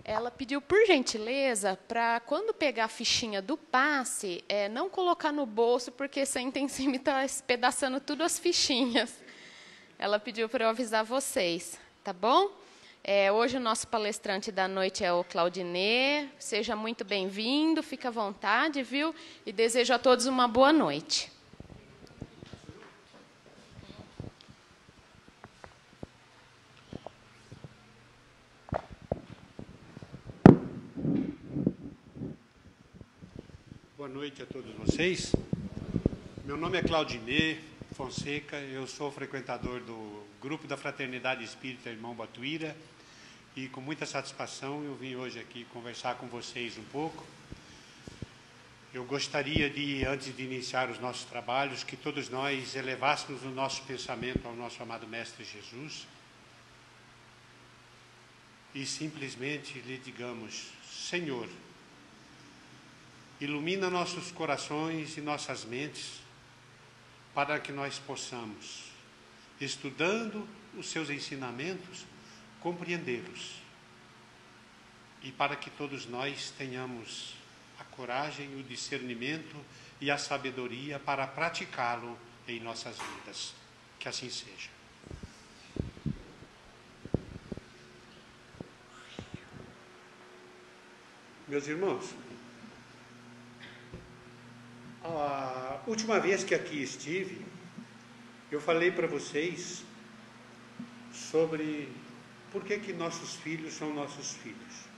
ela pediu, por gentileza, para quando pegar a fichinha do passe, não colocar no bolso, porque sem intenção está espedaçando tudo as fichinhas. Ela pediu para eu avisar vocês, tá bom? Hoje o nosso palestrante da noite é o Claudinei. Seja muito bem-vindo, fica à vontade, viu? E desejo a todos uma boa noite. Boa noite a todos vocês. Meu nome é Claudinei Fonseca, eu sou frequentador do Grupo da Fraternidade Espírita Irmão Batuíra e com muita satisfação eu vim hoje aqui conversar com vocês um pouco. Eu gostaria de, antes de iniciar os nossos trabalhos, que todos nós elevássemos o nosso pensamento ao nosso amado Mestre Jesus e simplesmente lhe digamos: Senhor, ilumina nossos corações e nossas mentes para que nós possamos, estudando os seus ensinamentos, compreendê-los. E para que todos nós tenhamos a coragem, o discernimento e a sabedoria para praticá-lo em nossas vidas. Que assim seja. Meus irmãos, a última vez que aqui estive, eu falei para vocês sobre por que nossos filhos são nossos filhos.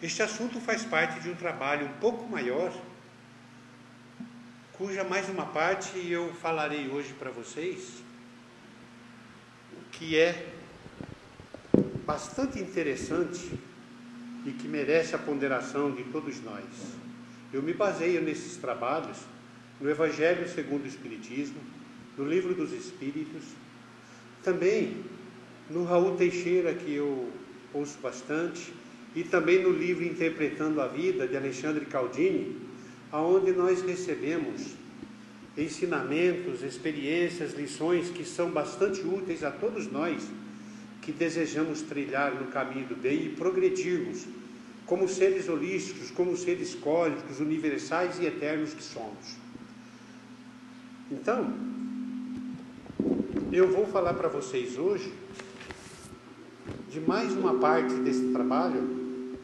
Este assunto faz parte de um trabalho um pouco maior, cuja mais uma parte eu falarei hoje para vocês, que é bastante interessante e que merece a ponderação de todos nós. Eu me baseio nesses trabalhos no Evangelho segundo o Espiritismo, no Livro dos Espíritos, também no Raul Teixeira, que eu ouço bastante, e também no livro Interpretando a Vida, de Alexandre Caldini, onde nós recebemos ensinamentos, experiências, lições que são bastante úteis a todos nós que desejamos trilhar no caminho do bem e progredirmos como seres holísticos, como seres cósmicos, universais e eternos que somos. Então, eu vou falar para vocês hoje de mais uma parte desse trabalho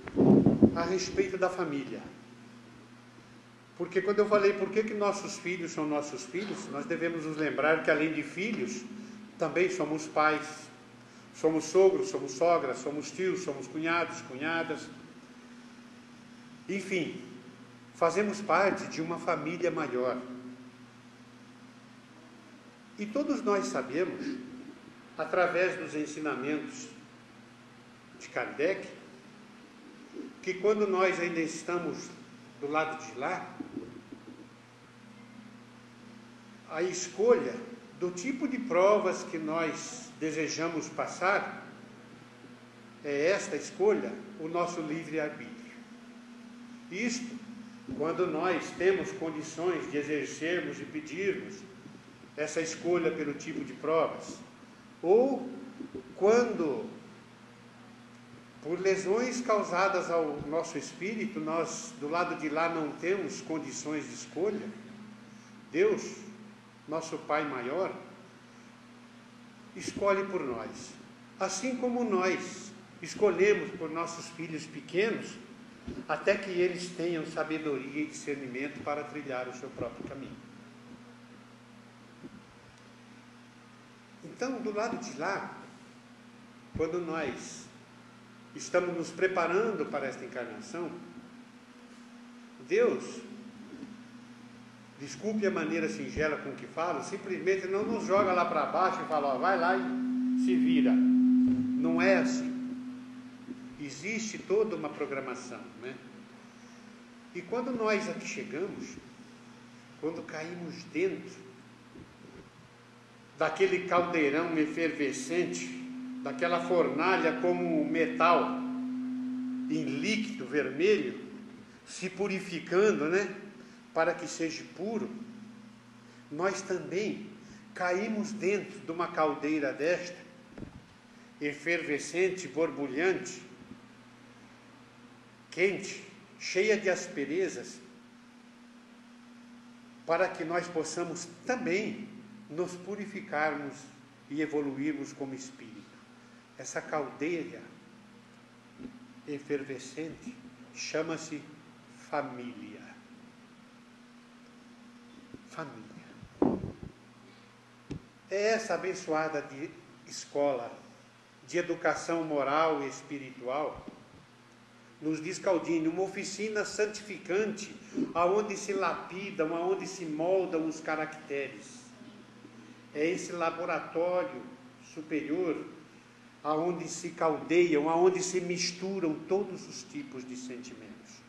a respeito da família. Porque quando eu falei por que nossos filhos são nossos filhos, nós devemos nos lembrar que além de filhos, também somos pais, somos sogros, somos sogras, somos tios, somos cunhados, cunhadas. Enfim, fazemos parte de uma família maior. E todos nós sabemos, através dos ensinamentos de Kardec, que quando nós ainda estamos do lado de lá, a escolha do tipo de provas que nós desejamos passar é esta escolha, o nosso livre-arbítrio. Isto, quando nós temos condições de exercermos e pedirmos essa escolha pelo tipo de provas, ou quando, por lesões causadas ao nosso espírito, nós do lado de lá não temos condições de escolha, Deus, nosso Pai maior, escolhe por nós. Assim como nós escolhemos por nossos filhos pequenos, até que eles tenham sabedoria e discernimento para trilhar o seu próprio caminho. Então, do lado de lá, quando nós estamos nos preparando para esta encarnação, Deus, desculpe a maneira singela com que falo, simplesmente não nos joga lá para baixo e fala: ó, vai lá e se vira. Não é assim. Existe toda uma programação, né? E quando nós aqui chegamos, quando caímos dentro daquele caldeirão efervescente, daquela fornalha como metal em líquido vermelho, se purificando, né? Para que seja puro, nós também caímos dentro de uma caldeira desta, efervescente, borbulhante, quente, cheia de asperezas, para que nós possamos também nos purificarmos e evoluirmos como espírito. Essa caldeira efervescente chama-se família. Família. É essa abençoada de escola, de educação moral e espiritual, nos diz Caldini, uma oficina santificante, aonde se lapidam, aonde se moldam os caracteres. É esse laboratório superior, aonde se caldeiam, aonde se misturam todos os tipos de sentimentos.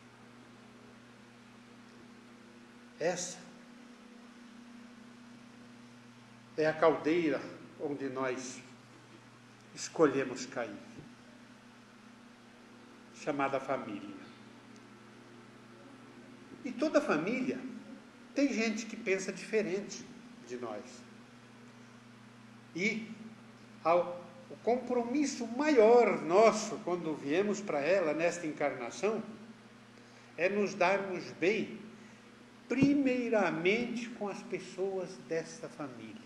Essa é a caldeira onde nós escolhemos cair, chamada família. E toda família tem gente que pensa diferente de nós. E o compromisso maior nosso, quando viemos para ela nesta encarnação, é nos darmos bem, primeiramente com as pessoas desta família.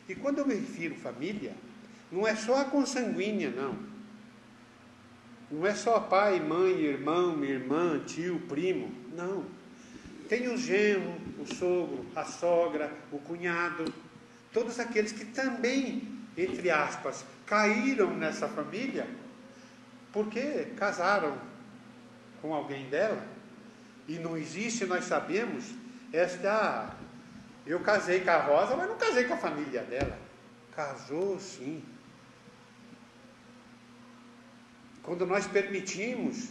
E quando eu me refiro família, não é só a consanguínea, não. Não é só pai, mãe, irmão, irmã, tio, primo. Não. Tem o genro, o sogro, a sogra, o cunhado. Todos aqueles que também, entre aspas, caíram nessa família porque casaram com alguém dela. E não existe, nós sabemos, eu casei com a Rosa, mas não casei com a família dela. Casou, sim. Quando nós permitimos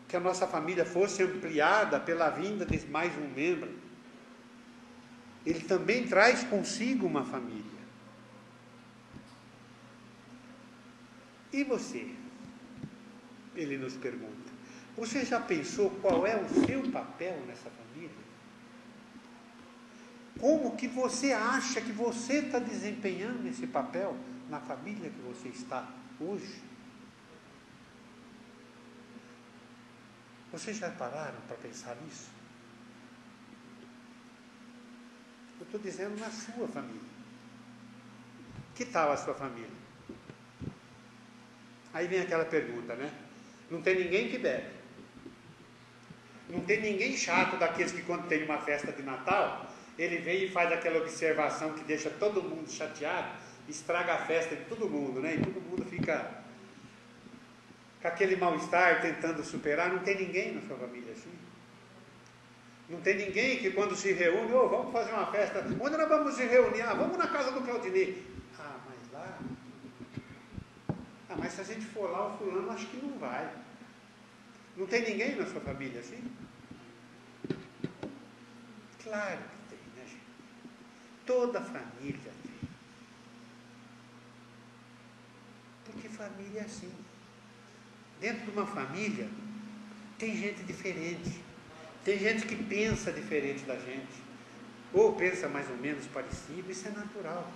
que a nossa família fosse ampliada pela vinda de mais um membro, ele também traz consigo uma família. E você? Ele nos pergunta. Você já pensou qual é o seu papel nessa família? Como que você acha que você está desempenhando esse papel na família que você está hoje? Vocês já pararam para pensar nisso? Eu estou dizendo na sua família. Que tal a sua família? Aí vem aquela pergunta, né? Não tem ninguém que bebe. Não tem ninguém chato daqueles que quando tem uma festa de Natal, ele vem e faz aquela observação que deixa todo mundo chateado, estraga a festa de todo mundo, né? E todo mundo fica com aquele mal-estar tentando superar. Não tem ninguém na sua família assim. Não tem ninguém que quando se reúne, vamos fazer uma festa, onde nós vamos se reunir? Vamos na casa do Claudinei. Mas lá... mas se a gente for lá, o fulano acho que não vai. Não tem ninguém na sua família assim? Claro que tem, né, gente? Toda família tem. Porque família é assim. Dentro de uma família, tem gente diferente. Tem gente que pensa diferente da gente. Ou pensa mais ou menos parecido, isso é natural.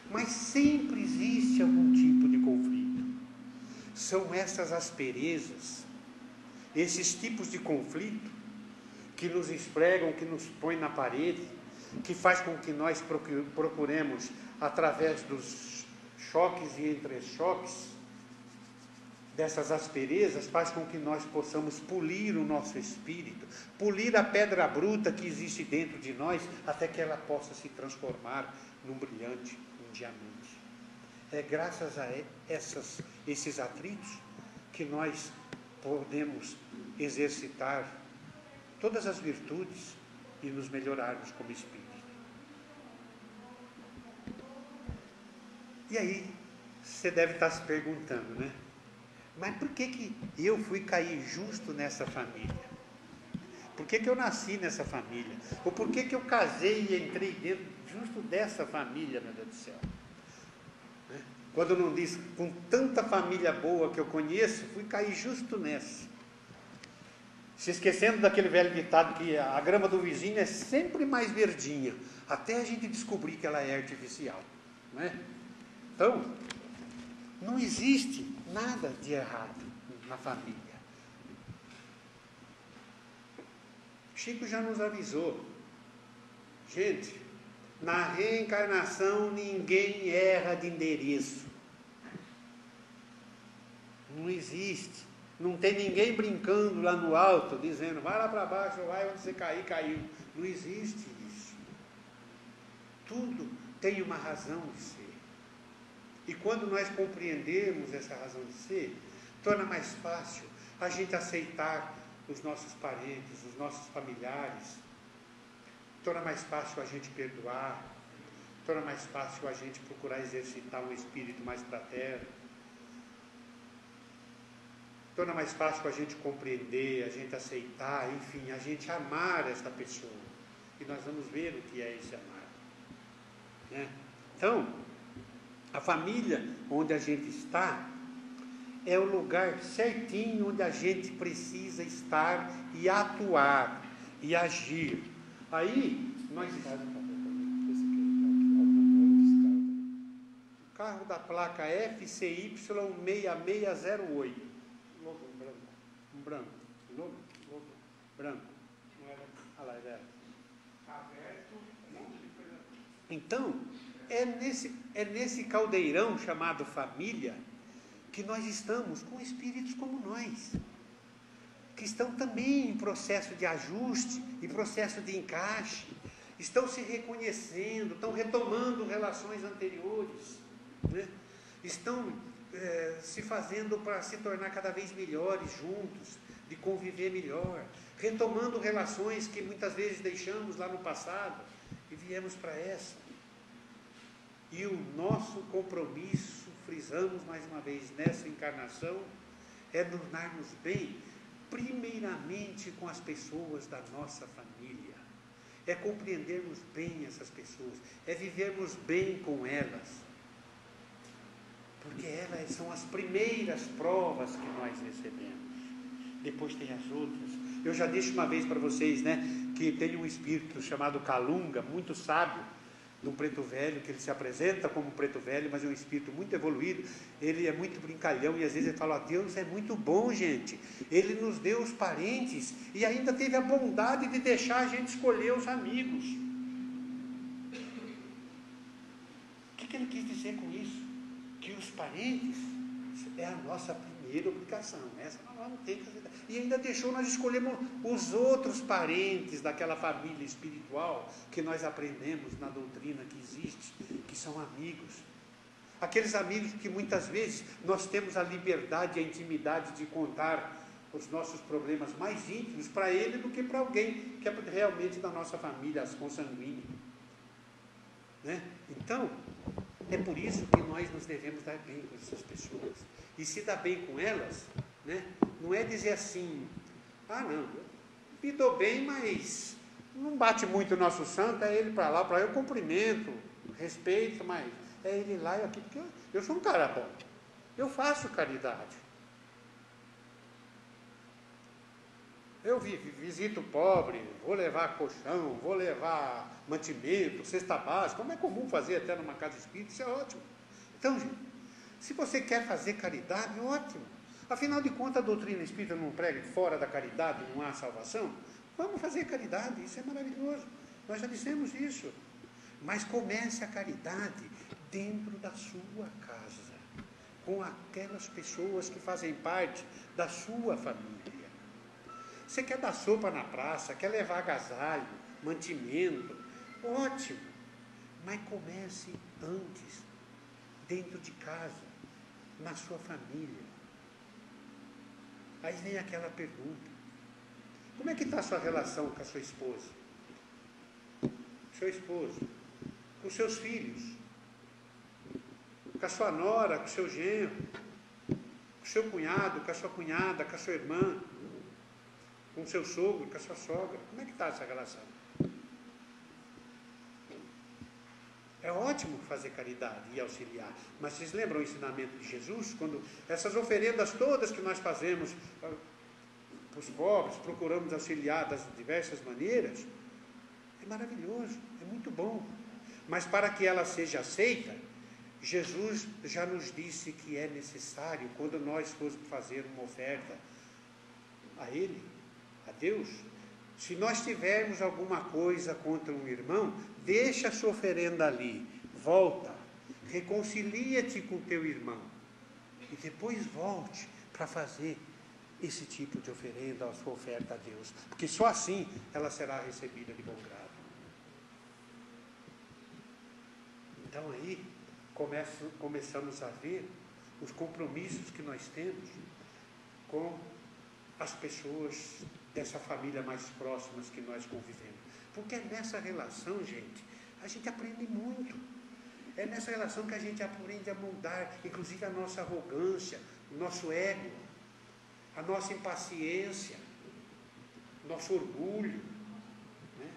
Mas sempre existe algum tipo de conflito. São essas asperezas, esses tipos de conflito, que nos esfregam, que nos põem na parede, que faz com que nós procuremos, através dos choques e entre-choques, dessas asperezas, faz com que nós possamos polir o nosso espírito, polir a pedra bruta que existe dentro de nós, até que ela possa se transformar num brilhante, um diamante. É graças a esses atritos que nós podemos exercitar todas as virtudes e nos melhorarmos como espírito. E aí, você deve estar se perguntando, né? Mas por que eu fui cair justo nessa família? Por que eu nasci nessa família? Ou por que eu casei e entrei dentro justo dessa família, meu Deus do céu? Quando não diz, com tanta família boa que eu conheço, fui cair justo nessa. Se esquecendo daquele velho ditado que a grama do vizinho é sempre mais verdinha, até a gente descobrir que ela é artificial. Não é? Então, não existe nada de errado na família. Chico já nos avisou. Gente, na reencarnação ninguém erra de endereço. Não existe. Não tem ninguém brincando lá no alto, dizendo, vai lá para baixo, vai onde você cair, caiu. Não existe isso. Tudo tem uma razão de ser. E quando nós compreendemos essa razão de ser, torna mais fácil a gente aceitar os nossos parentes, os nossos familiares. Torna mais fácil a gente perdoar. Torna mais fácil a gente procurar exercitar um espírito mais fraterno. Torna mais fácil a gente compreender, a gente aceitar, enfim, a gente amar esta pessoa. E nós vamos ver o que é esse amar. Né? Então, a família onde a gente está é o lugar certinho onde a gente precisa estar e atuar e agir. Aí, nós... O carro da placa FCY 6608. Logo branco. Um branco. Logo branco. Olha lá, é. Então, é nesse caldeirão chamado família que nós estamos com espíritos como nós, que estão também em processo de ajuste, em processo de encaixe, estão se reconhecendo, estão retomando relações anteriores, né? Estão se fazendo para se tornar cada vez melhores juntos, de conviver melhor, retomando relações que muitas vezes deixamos lá no passado e viemos para essa. E o nosso compromisso, frisamos mais uma vez nessa encarnação, é nos darmos bem, primeiramente com as pessoas da nossa família. É compreendermos bem essas pessoas, é vivermos bem com elas. Porque elas são as primeiras provas que nós recebemos. Depois tem as outras. Eu já disse uma vez para vocês, né, que tem um espírito chamado Calunga, muito sábio, de um preto velho, que ele se apresenta como um preto velho, mas é um espírito muito evoluído. Ele é muito brincalhão e às vezes ele fala, Deus é muito bom, gente. Ele nos deu os parentes e ainda teve a bondade de deixar a gente escolher os amigos. O que ele quis dizer com isso? Que os parentes é a nossa primeira obrigação. Essa nós não tem que fazer. E ainda deixou nós escolhermos os outros parentes daquela família espiritual que nós aprendemos na doutrina que existe, que são amigos. Aqueles amigos que muitas vezes nós temos a liberdade e a intimidade de contar os nossos problemas mais íntimos para ele do que para alguém que é realmente da nossa família, as consanguíneas. Né? Então, é por isso que nós nos devemos dar bem com essas pessoas. E se dar bem com elas, né, não é dizer assim, não, eu me dou bem, mas não bate muito o nosso santo, é ele para lá, eu cumprimento, respeito, mas é ele lá e aqui, porque eu sou um cara bom. Eu faço caridade. Eu visito o pobre, vou levar colchão, vou levar mantimento, cesta básica, como é comum fazer até numa casa espírita, isso é ótimo. Então, gente, se você quer fazer caridade, ótimo. Afinal de contas, a doutrina espírita não prega que fora da caridade não há salvação? Vamos fazer caridade, isso é maravilhoso. Nós já dissemos isso. Mas comece a caridade dentro da sua casa, com aquelas pessoas que fazem parte da sua família. Você quer dar sopa na praça, quer levar agasalho, mantimento, ótimo. Mas comece antes, dentro de casa, na sua família. Aí vem aquela pergunta. Como é que está a sua relação com a sua esposa? Seu esposo? Com os seus filhos? Com a sua nora, com o seu genro? Com o seu cunhado, com a sua cunhada, com a sua irmã? Com o seu sogro, com a sua sogra? Como é que está essa relação? É ótimo fazer caridade e auxiliar, mas vocês lembram o ensinamento de Jesus? Quando essas oferendas todas que nós fazemos para os pobres, procuramos auxiliar das diversas maneiras, é maravilhoso, é muito bom. Mas para que ela seja aceita, Jesus já nos disse que é necessário, quando nós formos fazer uma oferta a Ele, a Deus, se nós tivermos alguma coisa contra um irmão, deixa a sua oferenda ali, volta, reconcilia-te com teu irmão, e depois volte para fazer esse tipo de oferenda, a sua oferta a Deus, porque só assim ela será recebida de bom grado. Então aí começamos a ver os compromissos que nós temos com as pessoas dessa família mais próximas que nós convivemos. Porque é nessa relação, gente, a gente aprende muito. É nessa relação que a gente aprende a moldar, inclusive a nossa arrogância, o nosso ego, a nossa impaciência, o nosso orgulho. Né?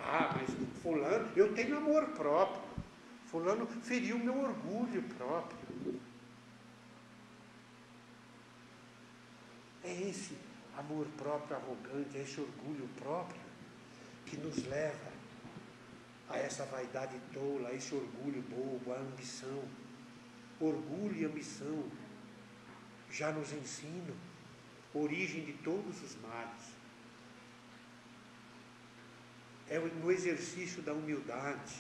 Ah, mas fulano, eu tenho amor próprio. Fulano feriu meu orgulho próprio. É esse amor próprio arrogante, é esse orgulho próprio que nos leva a essa vaidade tola, a esse orgulho bobo, a ambição. Orgulho e ambição já nos ensinam a origem de todos os males. É no exercício da humildade,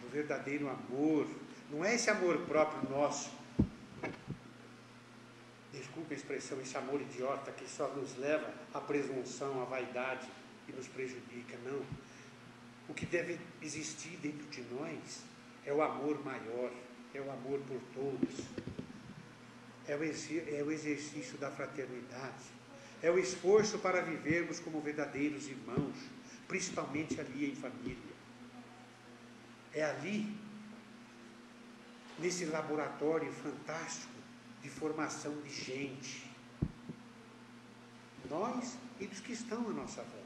do verdadeiro amor. Não é esse amor próprio nosso, desculpe a expressão, esse amor idiota que só nos leva à presunção, à vaidade e nos prejudica, não. O que deve existir dentro de nós é o amor maior, é o amor por todos, é o exercício da fraternidade, é o esforço para vivermos como verdadeiros irmãos, principalmente ali em família. É ali, nesse laboratório fantástico de formação de gente, nós e dos que estão à nossa volta.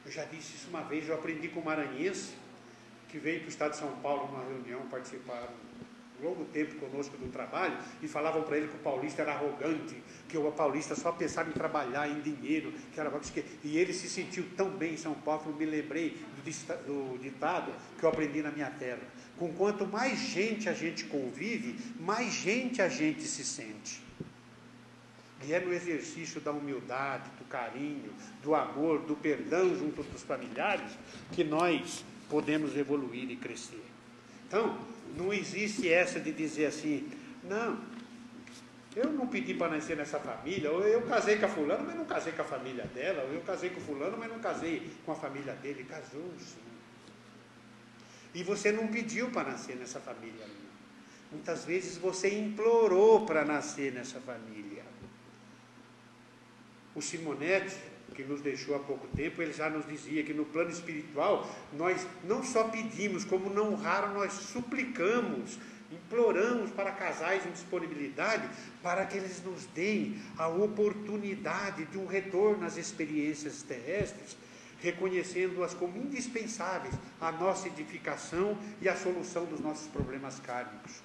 Eu já disse isso uma vez, eu aprendi com um maranhense que veio para o estado de São Paulo numa reunião, participar um longo tempo conosco do trabalho, e falavam para ele que o paulista era arrogante, que o paulista só pensava em trabalhar, em dinheiro, e ele se sentiu tão bem em São Paulo. Eu me lembrei do ditado que eu aprendi na minha terra: com quanto mais gente a gente convive, mais gente a gente se sente. E é no exercício da humildade, do carinho, do amor, do perdão junto dos familiares que nós podemos evoluir e crescer. Então, não existe essa de dizer assim, não, eu não pedi para nascer nessa família, ou eu casei com a fulana, mas não casei com a família dela, ou eu casei com o fulano, mas não casei com a família dele. Casou, sim. E você não pediu para nascer nessa família. Muitas vezes você implorou para nascer nessa família. O Simonetti, que nos deixou há pouco tempo, ele já nos dizia que no plano espiritual, nós não só pedimos, como não raro nós suplicamos, imploramos para casais em disponibilidade, para que eles nos deem a oportunidade de um retorno às experiências terrestres, reconhecendo-as como indispensáveis à nossa edificação e à solução dos nossos problemas kármicos.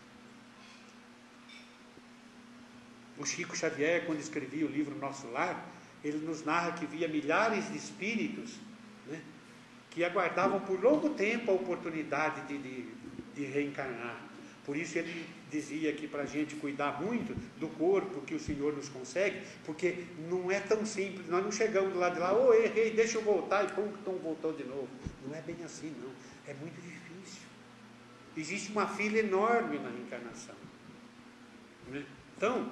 O Chico Xavier, quando escrevia o livro Nosso Lar, ele nos narra que via milhares de espíritos, né, que aguardavam por longo tempo a oportunidade de reencarnar. Por isso ele dizia aqui para a gente cuidar muito do corpo que o Senhor nos consegue, porque não é tão simples, nós não chegamos lá de lá, errei, deixa eu voltar, e pum, voltou de novo. Não é bem assim, não. É muito difícil. Existe uma fila enorme na reencarnação. Né? Então,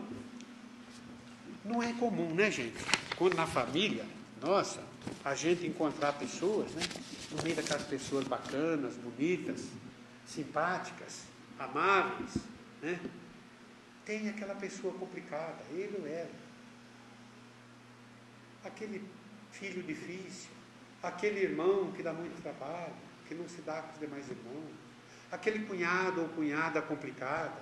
não é comum, né, gente? Quando na família, nossa, a gente encontrar pessoas, né? No meio daquelas pessoas bacanas, bonitas, simpáticas, amáveis, né? Tem aquela pessoa complicada, ele ou ela. Aquele filho difícil, aquele irmão que dá muito trabalho, que não se dá com os demais irmãos, aquele cunhado ou cunhada complicada,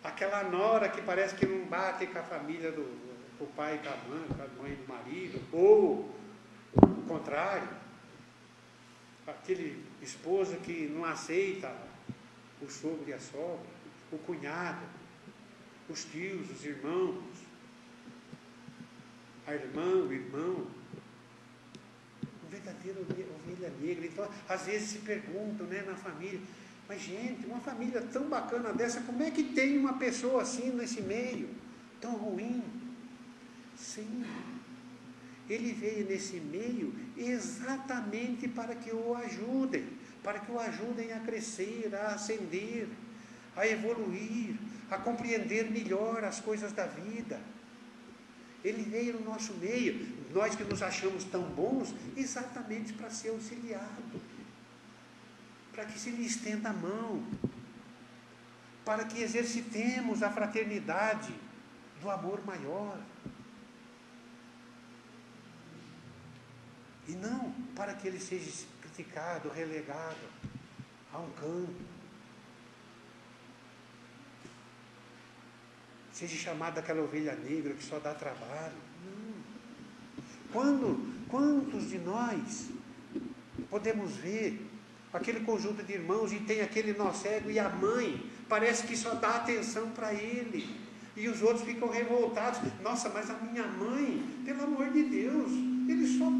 aquela nora que parece que não bate com a família do pai com a mãe do marido, ou o contrário, aquele esposo que não aceita o sogro e a sogra, o cunhado, os tios, os irmãos, a irmã, o irmão, o verdadeiro ovelha negra. Então, às vezes se perguntam, né, na família, Mas, gente, uma família tão bacana dessa, como é que tem uma pessoa assim nesse meio? Tão ruim? Sim, ele veio nesse meio exatamente para que o ajudem, a crescer, a ascender, a evoluir, a compreender melhor as coisas da vida. Ele veio no nosso meio, nós que nos achamos tão bons, exatamente para ser auxiliado, para que se lhe estenda a mão, para que exercitemos a fraternidade do amor maior. E não para que ele seja criticado, relegado a um canto, seja chamado aquela ovelha negra que só dá trabalho. Não. Quantos de nós podemos ver aquele conjunto de irmãos e tem aquele nó cego e a mãe parece que só dá atenção para ele e os outros ficam revoltados. Nossa, mas a minha mãe, pelo amor de Deus, ele só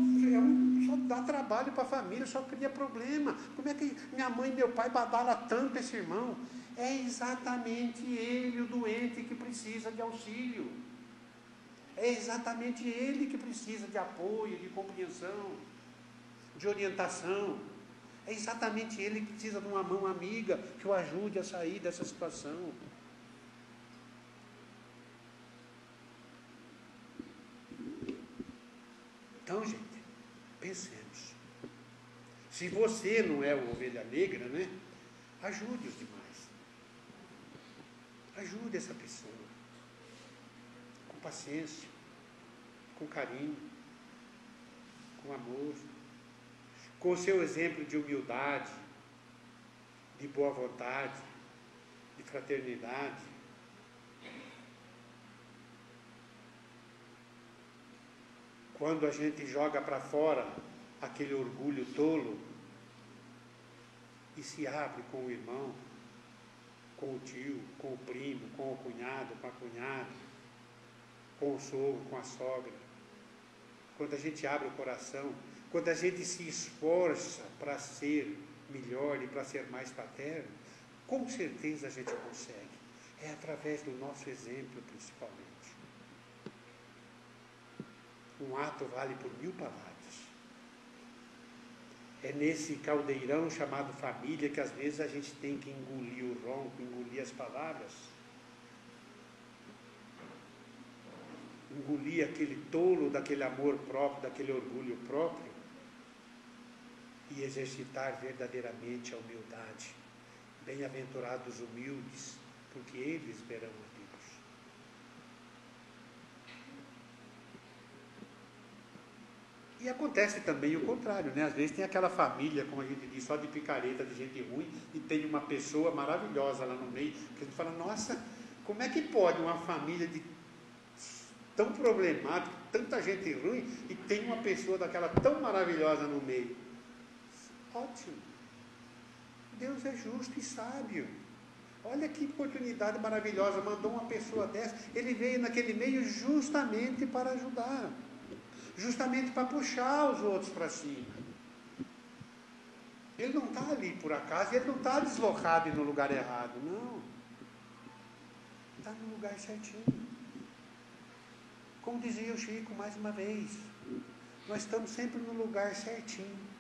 dá trabalho para a família, só cria problema. Como é que minha mãe e meu pai badala tanto esse irmão? É exatamente ele, o doente, que precisa de auxílio. É exatamente ele que precisa de apoio, de compreensão, de orientação. É exatamente ele que precisa de uma mão amiga que o ajude a sair dessa situação. Então, gente, pensemos. Se você não é o ovelha negra, né? Ajude os demais. Ajude essa pessoa. Com paciência, com carinho, com amor, com o seu exemplo de humildade, de boa vontade, de fraternidade. Quando a gente joga para fora aquele orgulho tolo e se abre com o irmão, com o tio, com o primo, com o cunhado, com a cunhada, com o sogro, com a sogra. Quando a gente abre o coração, quando a gente se esforça para ser melhor e para ser mais fraterno, com certeza a gente consegue. É através do nosso exemplo, principalmente. Um ato vale por 1000 palavras. É nesse caldeirão chamado família que às vezes a gente tem que engolir o ronco, engolir as palavras. Engolir aquele tolo daquele amor próprio, daquele orgulho próprio. E exercitar verdadeiramente a humildade. Bem-aventurados humildes, porque eles verão a Deus. E acontece também o contrário, né? Às vezes tem aquela família, como a gente diz, só de picareta, de gente ruim, e tem uma pessoa maravilhosa lá no meio, que a gente fala, nossa, como é que pode uma família tão problemática, tanta gente ruim, e tem uma pessoa daquela tão maravilhosa no meio? Ótimo. Deus é justo e sábio. Olha que oportunidade maravilhosa, mandou uma pessoa dessa, ele veio naquele meio justamente para ajudar. Justamente para puxar os outros para cima. Ele não está ali por acaso, ele não está deslocado e no lugar errado, não. Está no lugar certinho. Como dizia o Chico mais uma vez, nós estamos sempre no lugar certinho,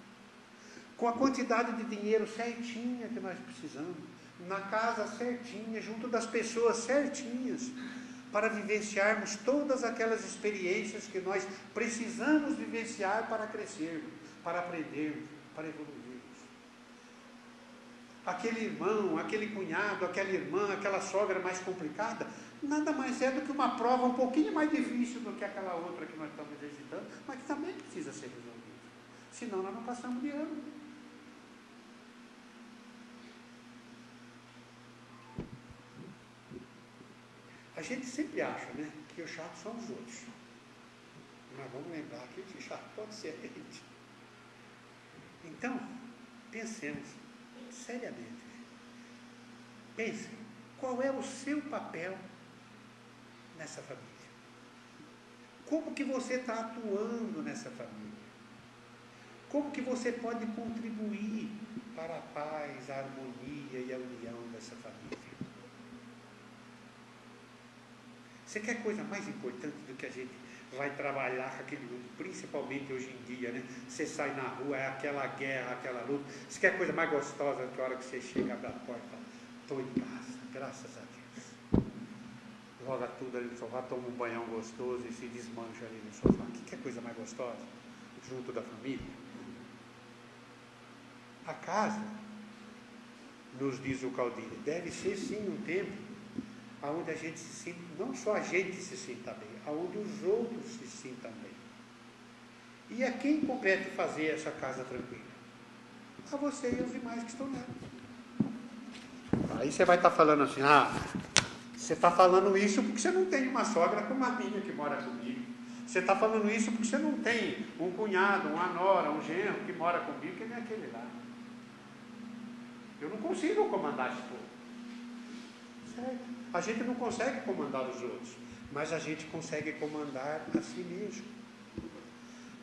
com a quantidade de dinheiro certinha que nós precisamos, na casa certinha, junto das pessoas certinhas, para vivenciarmos todas aquelas experiências que nós precisamos vivenciar para crescermos, para aprendermos, para evoluirmos. Aquele irmão, aquele cunhado, aquela irmã, aquela sogra mais complicada, nada mais é do que uma prova um pouquinho mais difícil do que aquela outra que nós estamos exercitando, mas que também precisa ser resolvida. Senão nós não passamos de ano. A gente sempre acha, né, que o chato são os outros. Mas vamos lembrar que o chato pode ser a gente. Então, pensemos seriamente. Pense, qual é o seu papel nessa família? Como que você está atuando nessa família? Como que você pode contribuir para a paz, a harmonia e a união dessa família. Você quer coisa mais importante do que a gente vai trabalhar com aquele mundo, principalmente hoje em dia, né? Você sai na rua, é aquela guerra, aquela luta. Você quer coisa mais gostosa do que a hora que você chega, abre a porta, estou em casa, graças a Deus. Joga tudo ali no sofá, toma um banhão gostoso e se desmancha ali no sofá. Que é coisa mais gostosa? Junto da família. A casa, nos diz o Caldini, deve ser sim um tempo onde a gente se sinta, não só a gente se sinta bem, onde os outros se sintam bem. E a quem compete fazer essa casa tranquila? A você e aos demais que estão nela. Aí você vai estar falando assim, você está falando isso porque você não tem uma sogra como a minha que mora comigo. Você está falando isso porque você não tem um cunhado, uma nora, um genro que mora comigo, que nem aquele lá. Eu não consigo comandar esse povo. Certo? A gente não consegue comandar os outros, mas a gente consegue comandar a si mesmo.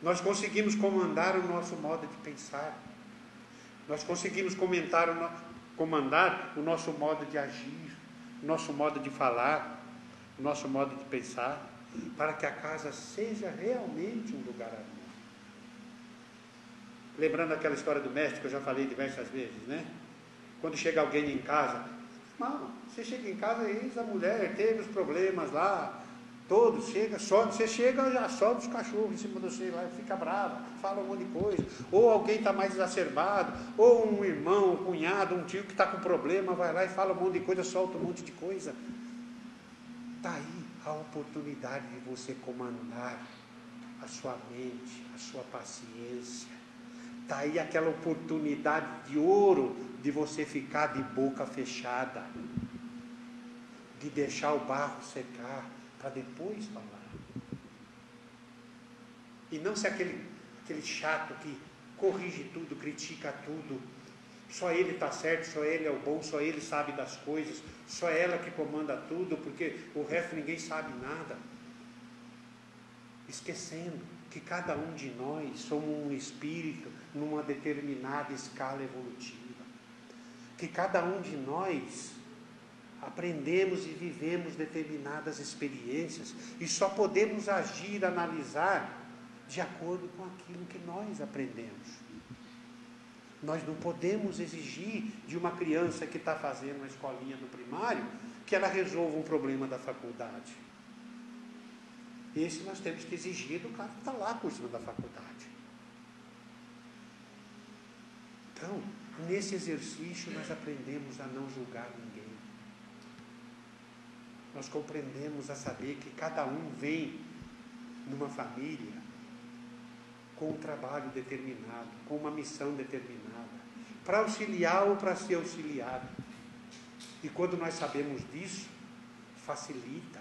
Nós conseguimos comandar o nosso modo de pensar. Nós conseguimos comandar o nosso modo de agir, o nosso modo de falar, o nosso modo de pensar, para que a casa seja realmente um lugar harmônico. Lembrando aquela história do mestre que eu já falei diversas vezes, né? Quando chega alguém em casa, você chega em casa e eis a mulher, teve os problemas lá, todos, você chega, já sobe os cachorros em cima de você, lá, fica brava, fala um monte de coisa, ou alguém está mais exacerbado, ou um irmão, um cunhado, um tio que está com problema, vai lá e fala um monte de coisa, solta um monte de coisa. Está aí a oportunidade de você comandar a sua mente, a sua paciência. Está aí aquela oportunidade de ouro de você ficar de boca fechada, de deixar o barro secar para depois falar. E não ser aquele chato que corrige tudo, critica tudo. Só ele está certo, só ele é o bom, só ele sabe das coisas, só ela que comanda tudo, porque o resto ninguém sabe nada. Esquecendo que cada um de nós somos um espírito numa determinada escala evolutiva. Que cada um de nós aprendemos e vivemos determinadas experiências e só podemos agir, analisar de acordo com aquilo que nós aprendemos. Nós não podemos exigir de uma criança que está fazendo uma escolinha no primário que ela resolva um problema da faculdade. Esse nós temos que exigir do cara que está lá cursando da faculdade. Então, nesse exercício nós aprendemos a não julgar ninguém. Nós compreendemos a saber que cada um vem numa família com um trabalho determinado, com uma missão determinada, para auxiliar ou para ser auxiliado. E quando nós sabemos disso, facilita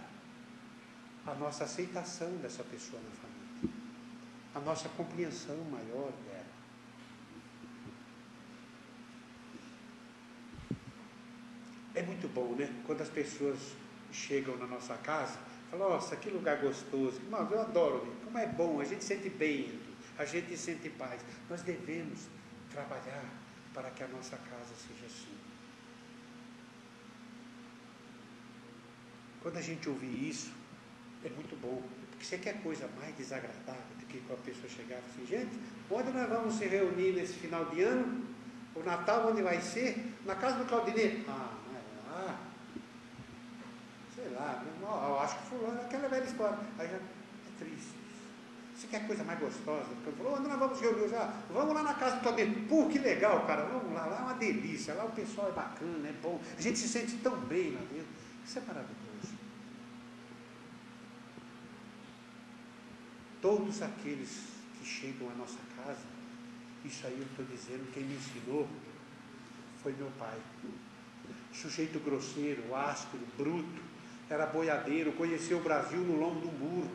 a nossa aceitação dessa pessoa na família, a nossa compreensão maior dela. É muito bom, né? Quando as pessoas chegam na nossa casa, falam, nossa, que lugar gostoso. Mas eu adoro, como é bom, a gente sente bem, a gente sente paz. Nós devemos trabalhar para que a nossa casa seja assim. Quando a gente ouvir isso, é muito bom. Porque você quer coisa mais desagradável do que quando a pessoa chegar e assim, gente, onde nós vamos se reunir nesse final de ano? O Natal, onde vai ser? Na casa do Claudinei. Sei lá, eu acho que fulano, aquela velha história. Aí já é triste. Você quer coisa mais gostosa? Porque falou, onde nós vamos reunir já? Vamos lá na casa do Claudinei. Pô, que legal, cara, vamos lá, lá é uma delícia, lá o pessoal é bacana, é bom, a gente se sente tão bem lá dentro. Isso é maravilhoso. Todos aqueles que chegam à nossa casa, isso aí eu estou dizendo, quem me ensinou foi meu pai. Sujeito grosseiro, áspero, bruto, era boiadeiro, conheceu o Brasil no lombo do burro.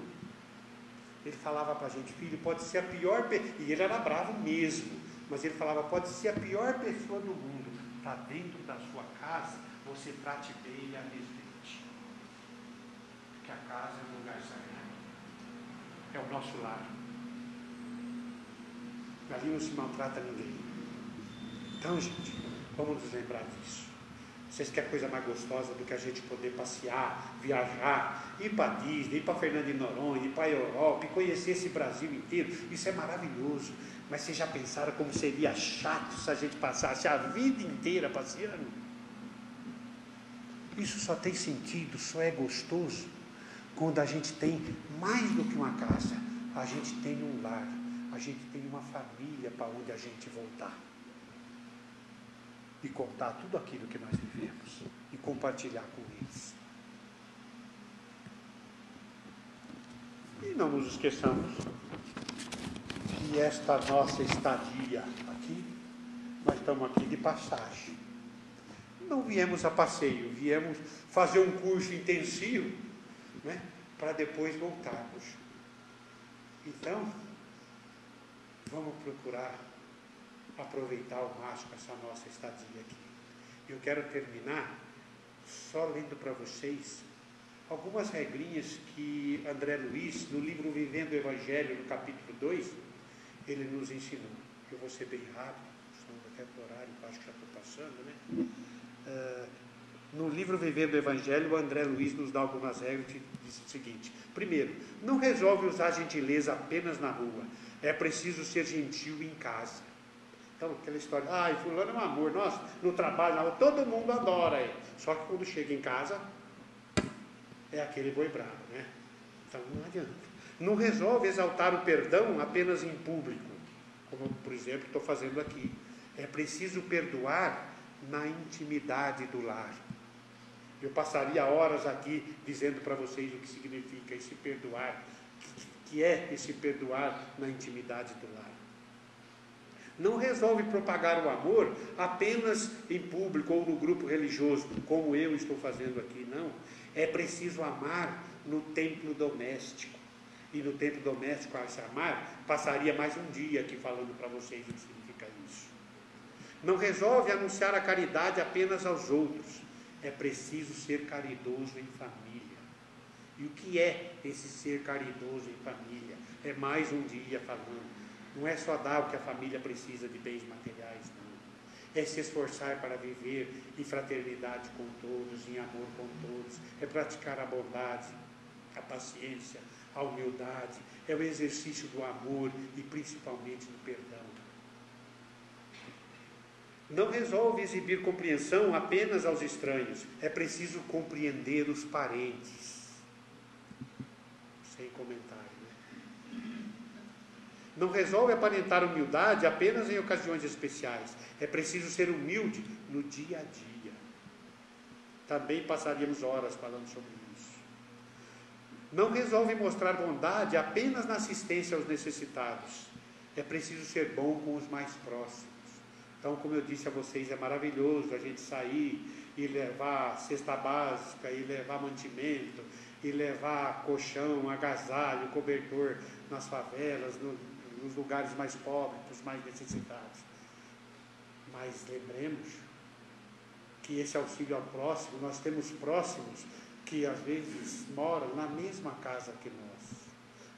Ele falava para a gente, filho, pode ser a pior e ele era bravo mesmo, mas ele falava, pode ser a pior pessoa do mundo, está dentro da sua casa, você trate bem e a respeite. Porque a casa é um lugar sagrado, é o nosso lar. Ali não se maltrata ninguém. Então, gente, vamos nos lembrar disso. Vocês querem coisa mais gostosa do que a gente poder passear, viajar, ir para Disney, ir para Fernando de Noronha, ir para a Europa, e conhecer esse Brasil inteiro? Isso é maravilhoso. Mas vocês já pensaram como seria chato se a gente passasse a vida inteira passeando? Isso só tem sentido, só é gostoso quando a gente tem mais do que uma casa. A gente tem um lar, a gente tem uma família para onde a gente voltar. E contar tudo aquilo que nós vivemos. E compartilhar com eles. E não nos esqueçamos que esta nossa estadia aqui, nós estamos aqui de passagem. Não viemos a passeio, viemos fazer um curso intensivo, né, para depois voltarmos. Então, vamos procurar aproveitar ao máximo essa nossa estadia aqui. Eu quero terminar só lendo para vocês algumas regrinhas que André Luiz, no livro Vivendo o Evangelho, no capítulo 2, ele nos ensinou. Eu vou ser bem rápido, estamos até para o horário, acho que já estou passando, né? No livro Vivendo o Evangelho, o André Luiz nos dá algumas regras e diz o seguinte: primeiro, não resolve usar gentileza apenas na rua, é preciso ser gentil em casa. Então, aquela história, fulano é um amor, nossa, no trabalho, na rua, todo mundo adora ele. Só que quando chega em casa, é aquele boi bravo, né? Então, não adianta. Não resolve exaltar o perdão apenas em público, como, por exemplo, estou fazendo aqui. É preciso perdoar na intimidade do lar. Eu passaria horas aqui dizendo para vocês o que significa esse perdoar, que é esse perdoar na intimidade do lar. Não resolve propagar o amor apenas em público ou no grupo religioso, como eu estou fazendo aqui, não. É preciso amar no templo doméstico. E no templo doméstico, a se amar, passaria mais um dia aqui falando para vocês o que significa isso. Não resolve anunciar a caridade apenas aos outros. É preciso ser caridoso em família. E o que é esse ser caridoso em família? É mais um dia falando. Não é só dar o que a família precisa de bens materiais, não. É se esforçar para viver em fraternidade com todos, em amor com todos. É praticar a bondade, a paciência, a humildade. É o exercício do amor e principalmente do perdão. Não resolve exibir compreensão apenas aos estranhos. É preciso compreender os parentes. Sem comentário, né? Não resolve aparentar humildade apenas em ocasiões especiais. É preciso ser humilde no dia a dia. Também passaríamos horas falando sobre isso. Não resolve mostrar bondade apenas na assistência aos necessitados. É preciso ser bom com os mais próximos. Então, como eu disse a vocês, é maravilhoso a gente sair e levar cesta básica, e levar mantimento, e levar colchão, agasalho, cobertor nas favelas, nos lugares mais pobres, os mais necessitados. Mas lembremos que esse auxílio ao próximo, nós temos próximos que às vezes moram na mesma casa que nós,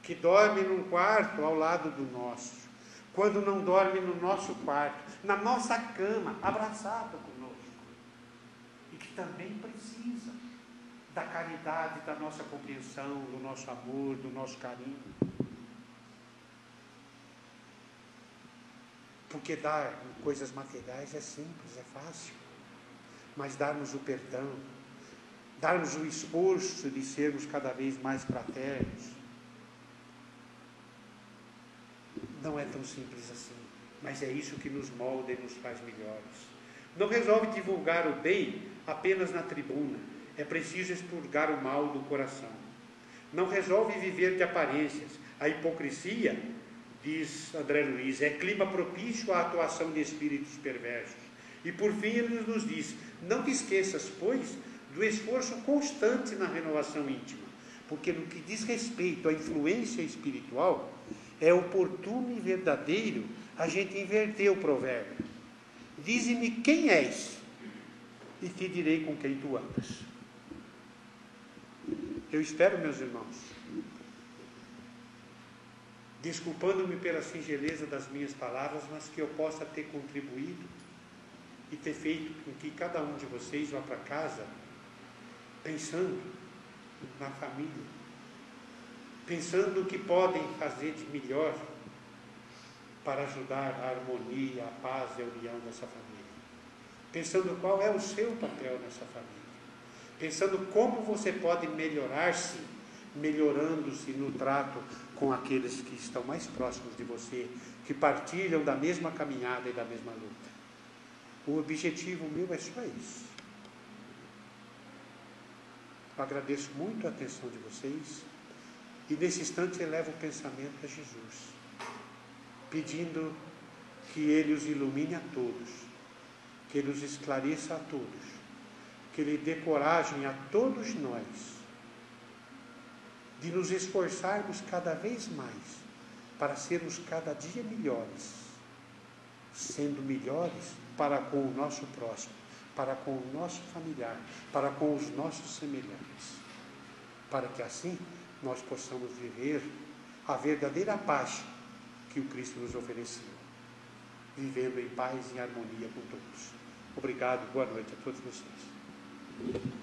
que dormem num quarto ao lado do nosso, quando não dorme no nosso quarto, na nossa cama, abraçado conosco, e que também precisa da caridade, da nossa compreensão, do nosso amor, do nosso carinho. Porque dar coisas materiais é simples, é fácil, mas darmos o perdão, darmos o esforço de sermos cada vez mais fraternos, não é tão simples assim, mas é isso que nos molda e nos faz melhores. Não resolve divulgar o bem apenas na tribuna, é preciso expurgar o mal do coração. Não resolve viver de aparências. A hipocrisia, diz André Luiz, é clima propício à atuação de espíritos perversos. E por fim ele nos diz: não te esqueças, pois, do esforço constante na renovação íntima, porque no que diz respeito à influência espiritual, é oportuno e verdadeiro a gente inverter o provérbio. Dize-me quem és, e te direi com quem tu andas. Eu espero, meus irmãos, desculpando-me pela singeleza das minhas palavras, mas que eu possa ter contribuído e ter feito com que cada um de vocês vá para casa pensando na família, pensando o que podem fazer de melhor para ajudar a harmonia, a paz e a união dessa família, pensando qual é o seu papel nessa família, pensando como você pode melhorar-se, melhorando-se no trato com aqueles que estão mais próximos de você, que partilham da mesma caminhada e da mesma luta. O objetivo meu é só isso. Eu agradeço muito a atenção de vocês e nesse instante elevo o pensamento a Jesus, pedindo que Ele os ilumine a todos, que Ele os esclareça a todos, que Ele dê coragem a todos nós de nos esforçarmos cada vez mais para sermos cada dia melhores, sendo melhores para com o nosso próximo, para com o nosso familiar, para com os nossos semelhantes, para que assim nós possamos viver a verdadeira paz que o Cristo nos ofereceu, vivendo em paz e harmonia com todos. Obrigado, boa noite a todos vocês.